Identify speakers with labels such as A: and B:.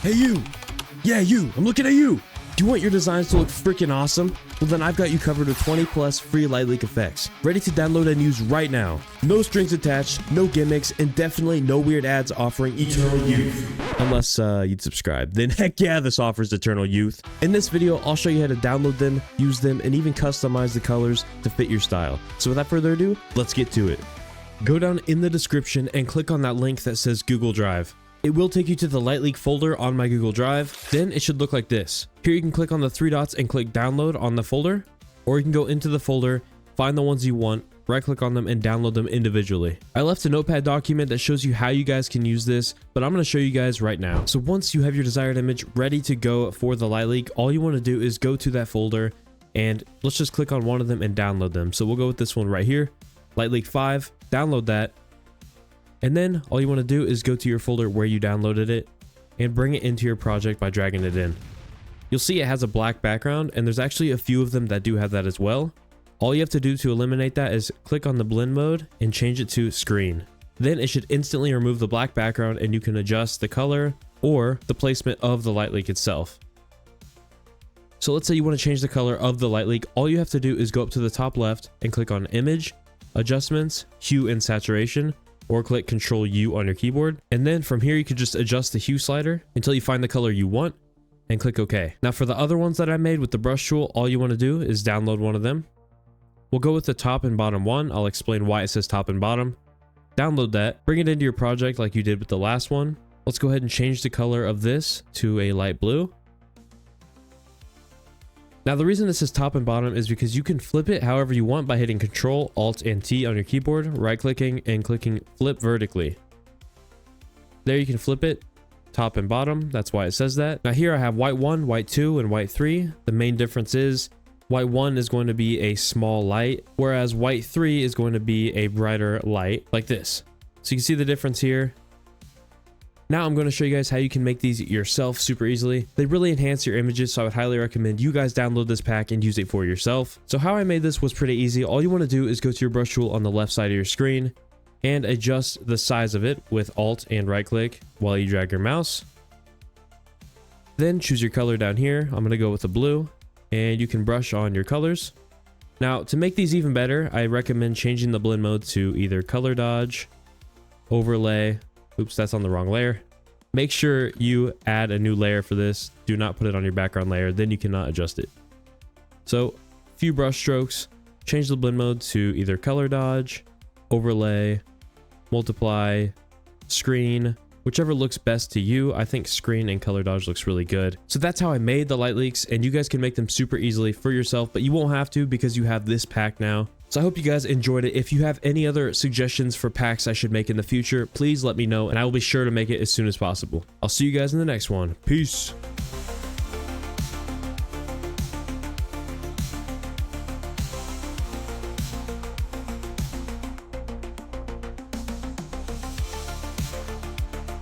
A: Hey you! Yeah, you! I'm looking at you! Do you want your designs to look freaking awesome? Well then I've got you covered with 20 plus free light leak effects, ready to download and use right now. No strings attached, no gimmicks, and definitely no weird ads offering eternal youth. Unless you'd subscribe, then heck yeah, this offers eternal youth. In this video, I'll show you how to download them, use them, and even customize the colors to fit your style. So without further ado, let's get to it. Go down in the description and click on that link that says Google Drive. It will take you to the light leak folder on my Google Drive. Then it should look like this. Here you can click on the three dots and click download on the folder, or you can go into the folder, find the ones you want, right click on them and download them individually. I left a notepad document that shows you how you guys can use this, but I'm going to show you guys right now. So once you have your desired image ready to go for the light leak, all you want to do is go to that folder and let's just click on one of them and download them. So we'll go with this one right here, Light Leak 5, download that. And then all you want to do is go to your folder where you downloaded it and bring it into your project by dragging it in. You'll see it has a black background, and there's actually a few of them that do have that as well. All you have to do to eliminate that is click on the blend mode and change it to screen. Then it should instantly remove the black background and you can adjust the color or the placement of the light leak itself. So let's say you want to change the color of the light leak. All you have to do is go up to the top left and click on Image, Adjustments, Hue and Saturation, or click Ctrl U on your keyboard. And then from here, you can just adjust the hue slider until you find the color you want and click OK. Now for the other ones that I made with the brush tool, all you want to do is download one of them. We'll go with the top and bottom one. I'll explain why it says top and bottom. Download that, bring it into your project like you did with the last one. Let's go ahead and change the color of this to a light blue. Now the reason this is top and bottom is because you can flip it however you want by hitting Ctrl, Alt, and T on your keyboard, right clicking and clicking flip vertically. There you can flip it, top and bottom, that's why it says that. Now here I have white 1, white 2, and white 3. The main difference is white 1 is going to be a small light, whereas white 3 is going to be a brighter light like this. So you can see the difference here. Now I'm going to show you guys how you can make these yourself super easily. They really enhance your images, so I would highly recommend you guys download this pack and use it for yourself. So how I made this was pretty easy. All you want to do is go to your brush tool on the left side of your screen and adjust the size of it with Alt and right click while you drag your mouse. Then choose your color down here. I'm going to go with the blue and you can brush on your colors. Now to make these even better, I recommend changing the blend mode to either color dodge, overlay. Oops, that's on the wrong layer. Make sure you add a new layer for this. Do not put it on your background layer, then you cannot adjust it. So, a few brush strokes. Change the blend mode to either color dodge, overlay, multiply, screen, whichever looks best to you. I think screen and color dodge looks really good. So that's how I made the light leaks, and you guys can make them super easily for yourself, but you won't have to because you have this pack now. So I hope you guys enjoyed it. If you have any other suggestions for packs I should make in the future, please let me know and I will be sure to make it as soon as possible. I'll see you guys in the next one. Peace.